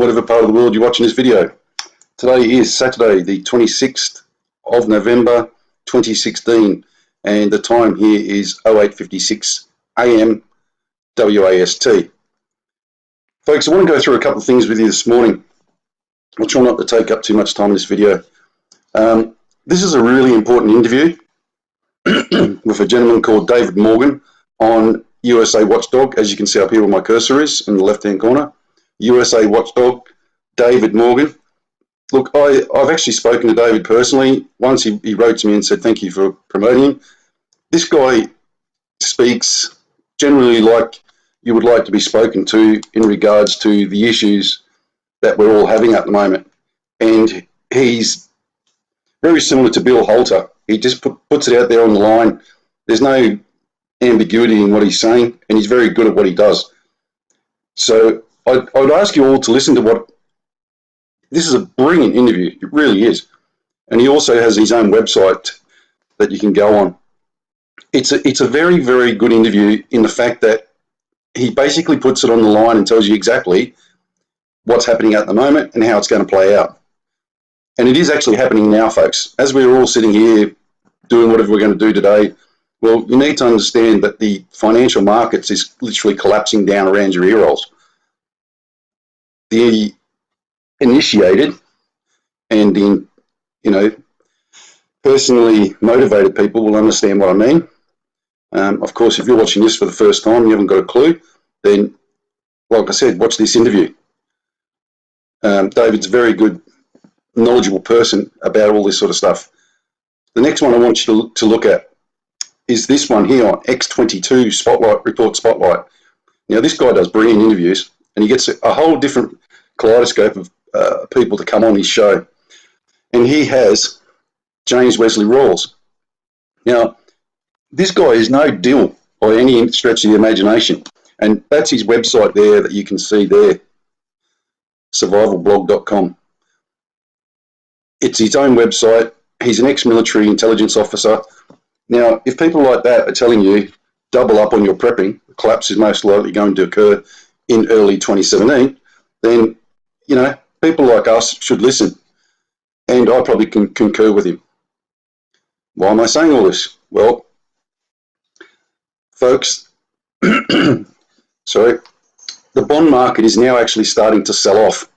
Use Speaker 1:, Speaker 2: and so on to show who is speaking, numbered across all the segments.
Speaker 1: whatever part of the world you're watching this video. Today is Saturday, the 26th of November 2016, and the time here is 08:56 AM WAST. Folks, I want to go through a couple of things with you this morning. I'll try not to take up too much time in this video. This is a really important interview with a gentleman called David Morgan on USA Watchdog. As you can see up here where my cursor is in the left-hand corner, USA Watchdog, David Morgan. Look, I've actually spoken to David personally. Once he wrote to me and said thank you for promoting him. This guy speaks generally like you would like to be spoken to in regards to the issues that we're all having at the moment. And he's very similar to Bill Holter. He just puts it out there on the line. There's no ambiguity in what he's saying, and he's very good at what he does. So I'd ask you all to listen to what... This is a brilliant interview. It really is. And he also has his own website that you can go on. It's a very, very good interview in the fact that he basically puts it on the line and tells you exactly what's happening at the moment and how it's going to play out. And it is actually happening now, folks. As we're all sitting here doing whatever we're going to do today, well, you need to understand that the financial markets is literally collapsing down around your ear rolls. The initiated and personally motivated people will understand what I mean. Of course, if you're watching this for the first time, you haven't got a clue, then, like I said, watch this interview. David's a very good, knowledgeable person about all this sort of stuff. The next one I want you to look at is this one here on X22 Spotlight, Report Spotlight. Now, this guy does brilliant interviews, and he gets a whole different kaleidoscope of people to come on his show. And he has James Wesley Rawls. Now, this guy is no dill by any stretch of the imagination. And that's his website there that you can see there, survivalblog.com. It's his own website. He's an ex-military intelligence officer. Now, if people like that are telling you double up on your prepping, the collapse is most likely going to occur in early 2017, then, people like us should listen. And I probably can concur with him. Why am I saying all this? Well, folks, sorry, the bond market is now actually starting to sell off,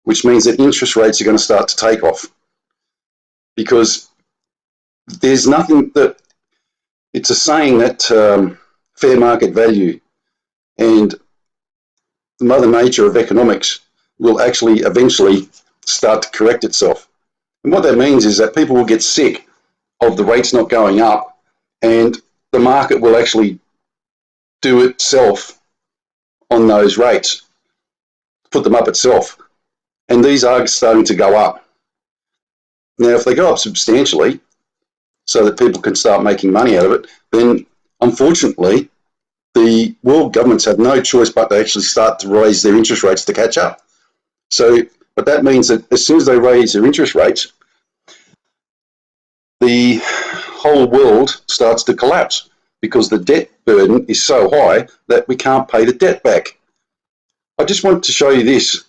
Speaker 1: which means that interest rates are going to start to take off, because there's nothing that, it's a saying that fair market value and the mother nature of economics will actually eventually start to correct itself. And what that means is that people will get sick of the rates not going up, and the market will actually do itself on those rates, put them up itself. And these are starting to go up. Now, if they go up substantially so that people can start making money out of it, then unfortunately, the world governments have no choice but to actually start to raise their interest rates to catch up. So, but that means that as soon as they raise their interest rates, the whole world starts to collapse because the debt burden is so high that we can't pay the debt back. I just want to show you this.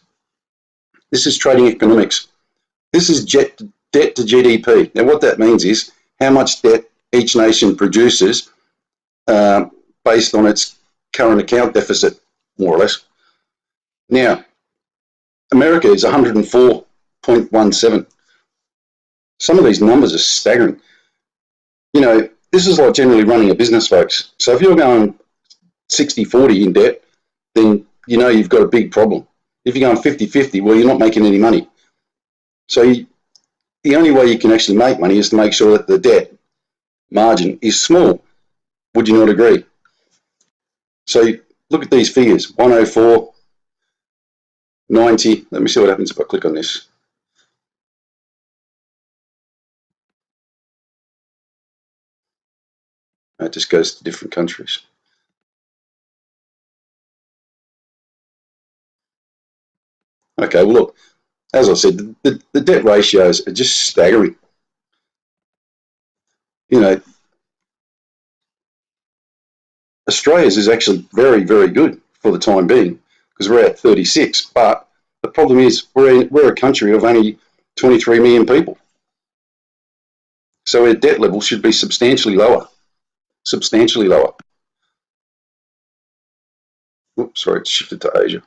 Speaker 1: This is trading economics. This is debt to GDP. Now, what that means is how much debt each nation produces based on its current account deficit, more or less. Now, America is 104.17. Some of these numbers are staggering. This is like generally running a business, folks. So if you're going 60-40 in debt, then you've got a big problem. If you're going 50-50, well, you're not making any money. So the only way you can actually make money is to make sure that the debt margin is small. Would you not agree? So look at these figures, 104, 90. Let me see what happens if I click on this. It just goes to different countries. Okay, well, look, as I said, the debt ratios are just staggering. Australia's is actually very, very good for the time being because we're at 36, but The problem is we're a country of only 23 million people. So our debt level should be substantially lower. Substantially lower. Oops, sorry, it's shifted to Asia.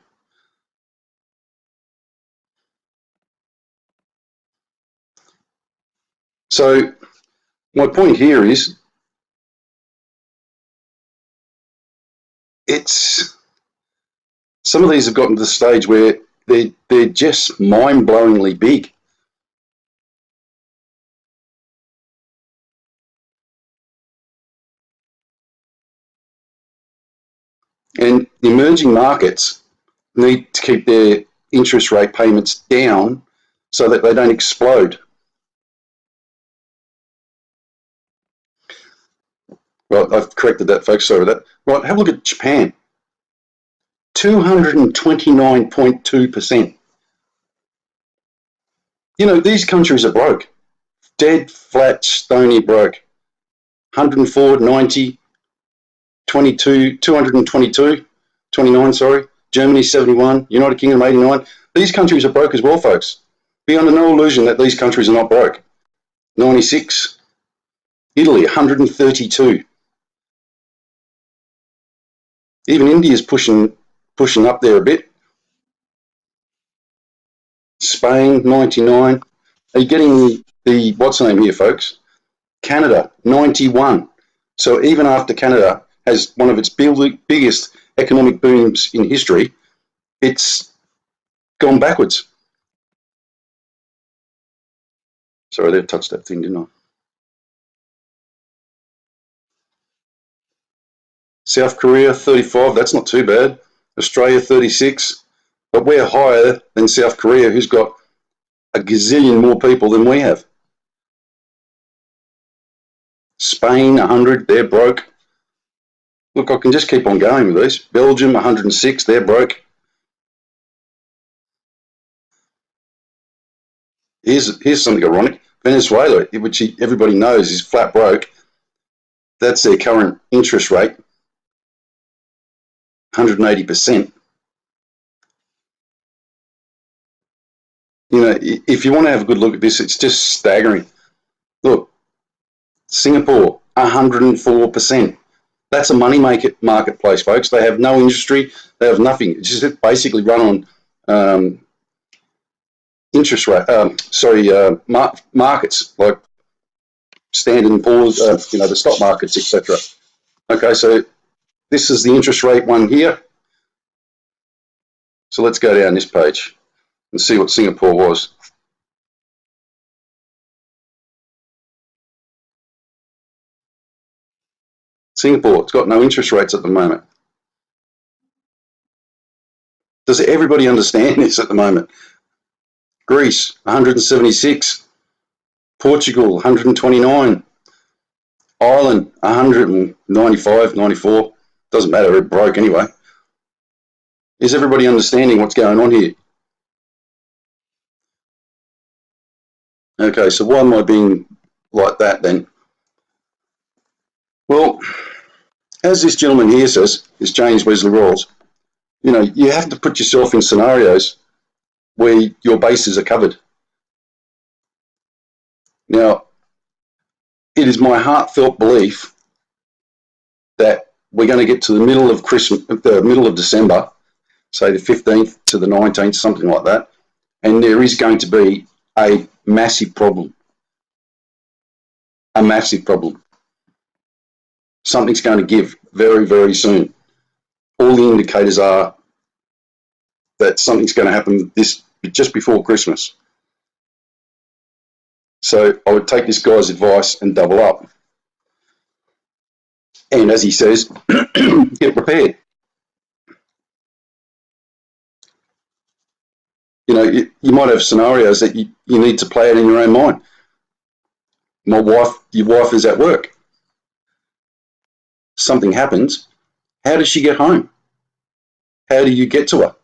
Speaker 1: So my point here is some of these have gotten to the stage where they're just mind-blowingly big. And the emerging markets need to keep their interest rate payments down so that they don't explode. Well, I've corrected that, folks. Sorry about that. Right, have a look at Japan. 229.2%. You know, these countries are broke. Dead, flat, stony broke. 104, 90, 22, 222, 29, sorry. Germany, 71, United Kingdom, 89. These countries are broke as well, folks. Be under no illusion that these countries are not broke. 96. Italy, 132. Even India's pushing up there a bit. Spain, 99. Are you getting the what's the name here, folks? Canada, 91. So even after Canada has one of its biggest economic booms in history, it's gone backwards. Sorry, I touched that thing, didn't I? South Korea, 35. That's not too bad. Australia, 36. But we're higher than South Korea, who's got a gazillion more people than we have. Spain, 100. They're broke. Look, I can just keep on going with these. Belgium, 106. They're broke. Here's something ironic. Venezuela, which everybody knows is flat broke. That's their current interest rate, 180%. You know, if you want to have a good look at this, it's just staggering. Look, Singapore, 104%. That's a money marketplace, folks. They have no industry. They have nothing. It's just basically run on interest rate. Markets like Standard & Poor's, the stock markets, etc. Okay, so this is the interest rate one here. So let's go down this page and see what Singapore was. Singapore, it's got no interest rates at the moment. Does everybody understand this at the moment? Greece, 176. Portugal, 129. Ireland, 195, 94. Doesn't matter, it broke anyway. Is everybody understanding what's going on here? Okay, so why am I being like that then? Well, as this gentleman here says, this James Wesley Rawls, you know, you have to put yourself in scenarios where your bases are covered. Now, it is my heartfelt belief that we're going to get to the middle of the middle of December, say the 15th to the 19th, something like that, and there is going to be a massive problem. A massive problem. Something's going to give very, very soon. All the indicators are that something's going to happen just before Christmas. So I would take this guy's advice and double up. And as he says, get prepared. You know, you might have scenarios that you need to play out in your own mind. Your wife is at work. Something happens. How does she get home? How do you get to her?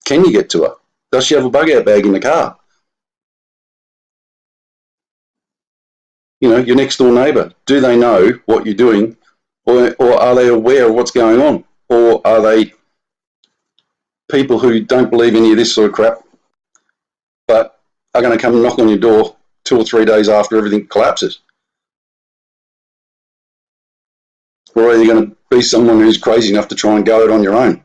Speaker 1: Can you get to her? Does she have a bug-out bag in the car? You know, your next door neighbour, do they know what you're doing, or are they aware of what's going on? Or are they people who don't believe any of this sort of crap, but are going to come and knock on your door 2 or 3 days after everything collapses? Or are you going to be someone who's crazy enough to try and go it on your own?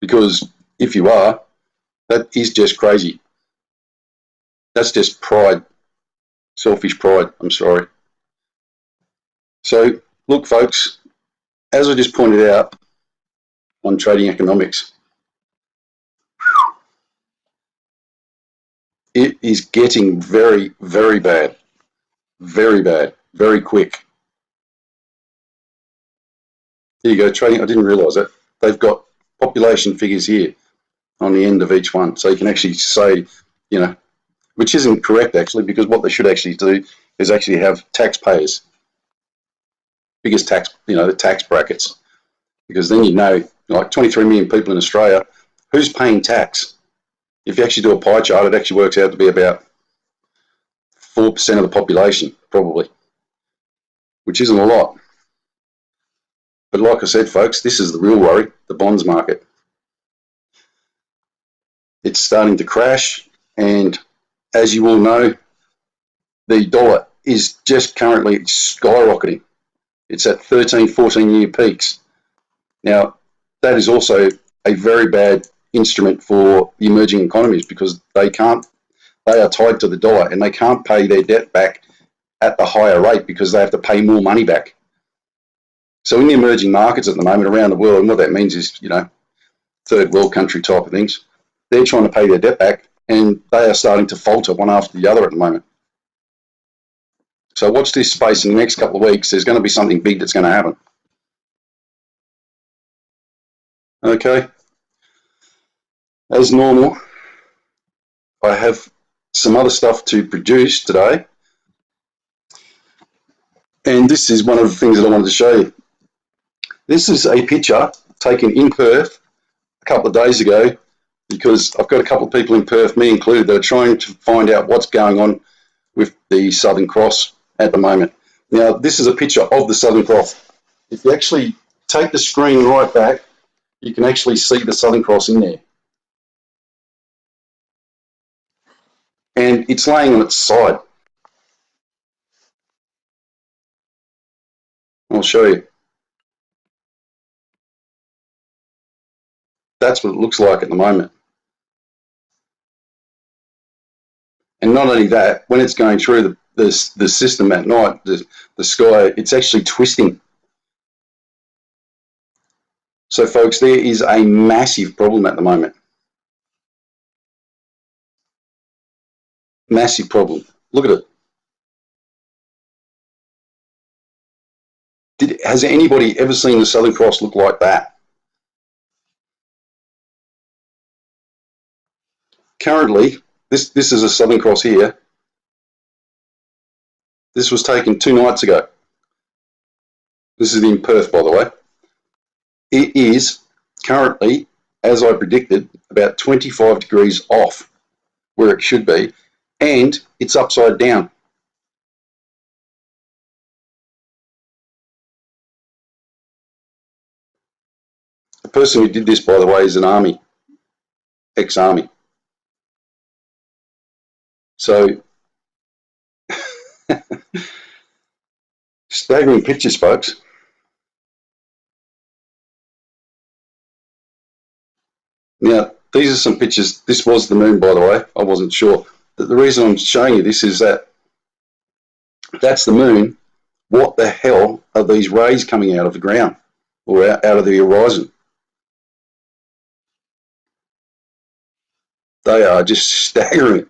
Speaker 1: Because if you are, that is just crazy. That's just pride, selfish pride, I'm sorry. So, look folks, as I just pointed out on trading economics, it is getting very, very bad, very quick. Here you go, trading, I didn't realise that. They've got population figures here on the end of each one. So you can actually say, you know, which isn't correct actually, because what they should actually do is actually have taxpayers, biggest tax, you know, the tax brackets, because then you know, like 23 million people in Australia, who's paying tax? If you actually do a pie chart, it actually works out to be about 4% of the population, probably, which isn't a lot. But like I said, folks, this is the real worry, the bonds market. It's starting to crash, and as you all know, the dollar is just currently skyrocketing. It's at 13, 14-year peaks. Now, that is also a very bad instrument for the emerging economies, because they are tied to the dollar and they can't pay their debt back at the higher rate because they have to pay more money back. So in the emerging markets at the moment around the world, and what that means is, you know, third world country type of things, they're trying to pay their debt back and they are starting to falter one after the other at the moment. So watch this space in the next couple of weeks. There's going to be something big that's going to happen. Okay. As normal, I have some other stuff to produce today. And this is one of the things that I wanted to show you. This is a picture taken in Perth a couple of days ago, because I've got a couple of people in Perth, me included, that are trying to find out what's going on with the Southern Cross at the moment. Now, this is a picture of the Southern Cross. If you actually take the screen right back, you can actually see the Southern Cross in there. And it's laying on its side. I'll show you. That's what it looks like at the moment. And not only that, when it's going through the system at night, the sky, it's actually twisting. So folks, there is a massive problem at the moment. Massive problem. Look at it. Has anybody ever seen the Southern Cross look like that? Currently, this is a Southern Cross here. This was taken 2 nights ago. This is in Perth, by the way. It is currently, as I predicted, about 25 degrees off where it should be, and it's upside down. The person who did this, by the way, is an army, ex-army. So, staggering pictures, folks. Now, these are some pictures. This was the moon, by the way. I wasn't sure. But the reason I'm showing you this is that that's the moon. What the hell are these rays coming out of the ground or out of the horizon? They are just staggering.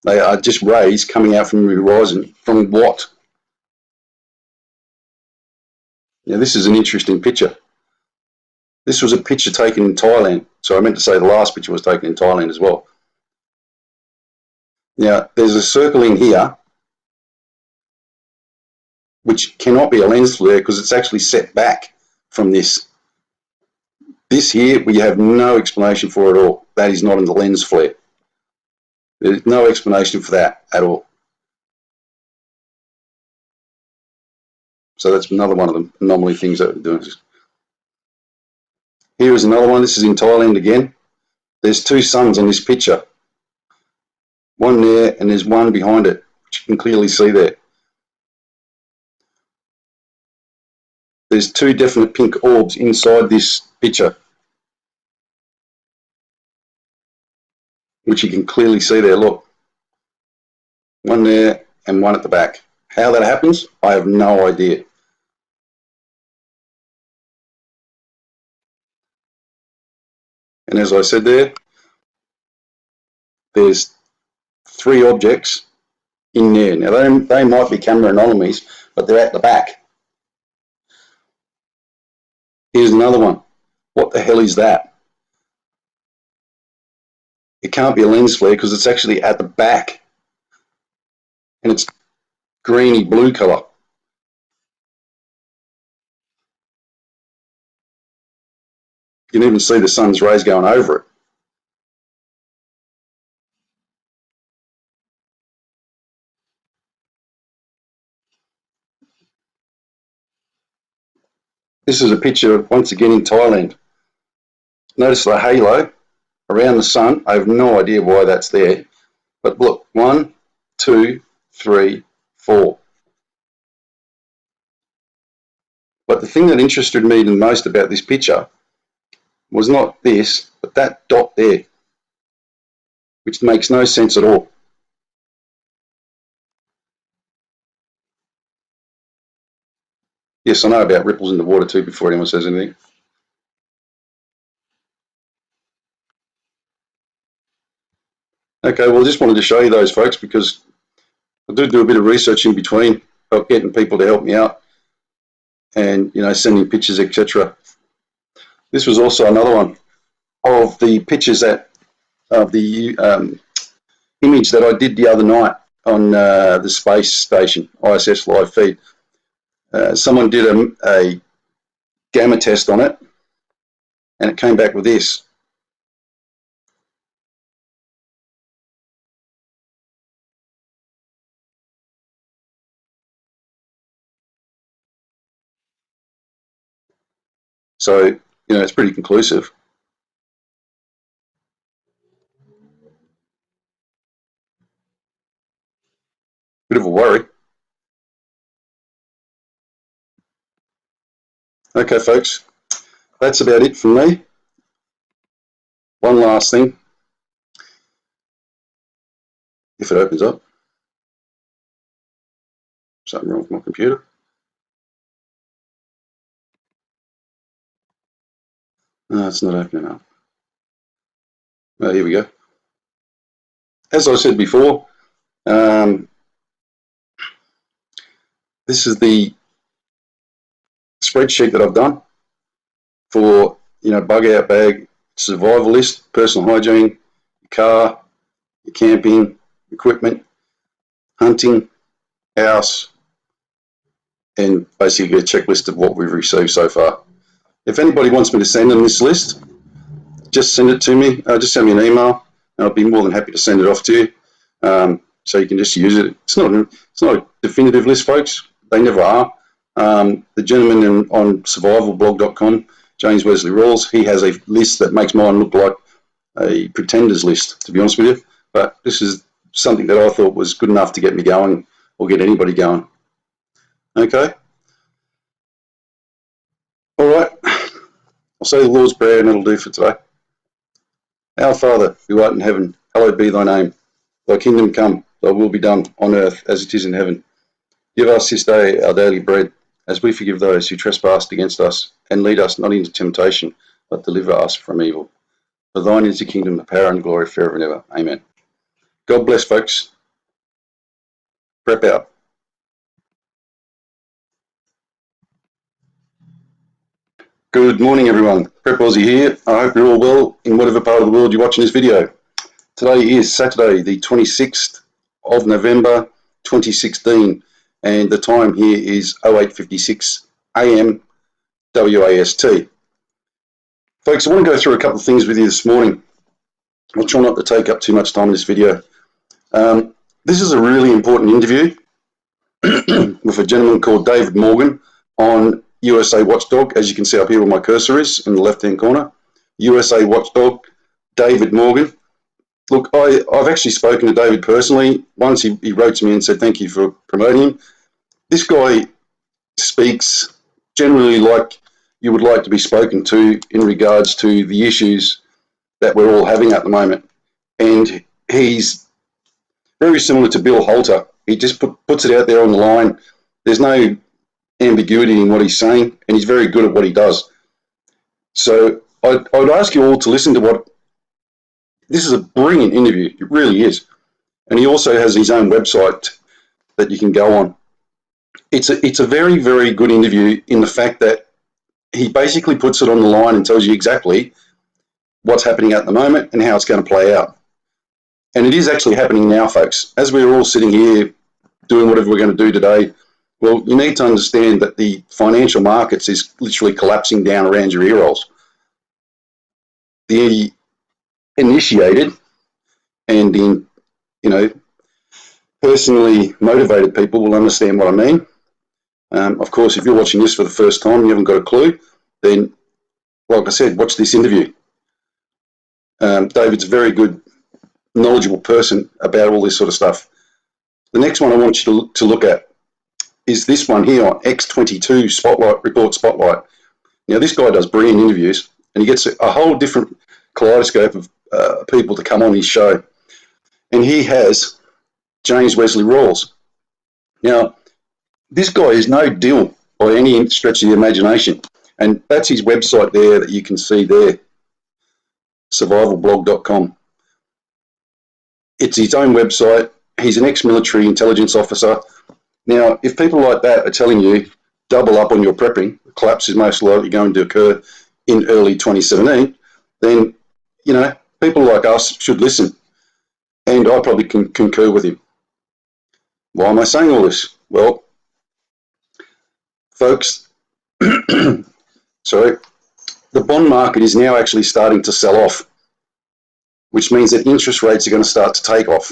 Speaker 1: They are just rays coming out from the horizon. From what? Now, this is an interesting picture. This was a picture taken in Thailand. So I meant to say the last picture was taken in Thailand as well. Now, there's a circle in here which cannot be a lens flare because it's actually set back from this. This here, we have no explanation for at all. That is not in the lens flare. There's no explanation for that at all. So that's another one of the anomaly things that we're doing. Here is another one. This is in Thailand again. There's two suns on this picture. One there and there's one behind it, which you can clearly see there. There's two definite pink orbs inside this picture, which you can clearly see there. Look, one there and one at the back. How that happens, I have no idea. And as I said there, there's three objects in there. Now they might be camera anomalies, but they're at the back. Here's another one. What the hell is that? It can't be a lens flare because it's actually at the back. And it's greeny blue colour. You can even see the sun's rays going over it. This is a picture once again in Thailand. Notice the halo around the sun. I have no idea why that's there. But look, 1, 2, 3, 4. But the thing that interested me the most about this picture was not this, but that dot there, which makes no sense at all. Yes, I know about ripples in the water too before anyone says anything. Okay, well, I just wanted to show you those, folks, because I do a bit of research in between about getting people to help me out and, you know, sending pictures, etc. This was also another one of the pictures that of the image that I did the other night on the space station, ISS live feed. Someone did a gamma test on it, and it came back with this. So, you know, it's pretty conclusive. Bit of a worry. Okay, folks, that's about it from me. One last thing, if it opens up. Something wrong with my computer. No, it's not opening up. Oh, here we go. As I said before, this is the spreadsheet that I've done for, you know, bug out bag, survival list, personal hygiene, your car, your camping, equipment, hunting, house, and basically a checklist of what we've received so far. If anybody wants me to send them this list, just send it to me. Just send me an email, and I'll be more than happy to send it off to you. So you can just use it. It's not a definitive list, folks. They never are. The gentleman on survivalblog.com, James Wesley Rawls, he has a list that makes mine look like a pretender's list, to be honest with you. But this is something that I thought was good enough to get me going or get anybody going. Okay. All right. I'll say the Lord's Prayer and that'll do for today. Our Father, who art in heaven, hallowed be thy name. Thy kingdom come, thy will be done on earth as it is in heaven. Give us this day our daily bread, as we forgive those who trespass against us, and lead us not into temptation, but deliver us from evil. For thine is the kingdom, the power, and the glory forever and ever. Amen. God bless, folks. Prep out. Good morning, everyone. Prep Aussie here. I hope you're all well in whatever part of the world you're watching this video. Today is Saturday, the 26th of November, 2016, and the time here is 08:56 AM WAST. Folks, I want to go through a couple of things with you this morning. I'll try not to take up too much time in this video. This is a really important interview with a gentleman called David Morgan on USA Watchdog, as you can see up here where my cursor is in the left-hand corner. USA Watchdog, David Morgan. Look, I've actually spoken to David personally. Once he wrote to me and said thank you for promoting him. This guy speaks generally like you would like to be spoken to in regards to the issues that we're all having at the moment. And he's very similar to Bill Holter. He just puts it out there on the line. There's no ambiguity in what he's saying, and he's very good at what he does. So I would ask you all to listen to what, this is a brilliant interview, it really is. And he also has his own website that you can go on. It's a very, very good interview in the fact that he basically puts it on the line and tells you exactly what's happening at the moment and how it's going to play out. And it is actually happening now, folks. As we're all sitting here doing whatever we're going to do today, well, you need to understand that the financial markets is literally collapsing down around your ear rolls. The initiated and personally motivated people will understand what I mean. Of course, if you're watching this for the first time and you haven't got a clue, then, like I said, watch this interview. David's a very good, knowledgeable person about all this sort of stuff. The next one I want you to look at is this one here on X22 Spotlight, Report Spotlight. Now, this guy does brilliant interviews, and he gets a whole different kaleidoscope of people to come on his show. And he has James Wesley Rawls. Now, this guy is no deal by any stretch of the imagination. And that's his website there that you can see there, survivalblog.com. It's his own website. He's an ex-military intelligence officer. Now, if people like that are telling you double up on your prepping, the collapse is most likely going to occur in early 2017, then, people like us should listen. And I probably can concur with him. Why am I saying all this? Well, folks, sorry, the bond market is now actually starting to sell off, which means that interest rates are going to start to take off.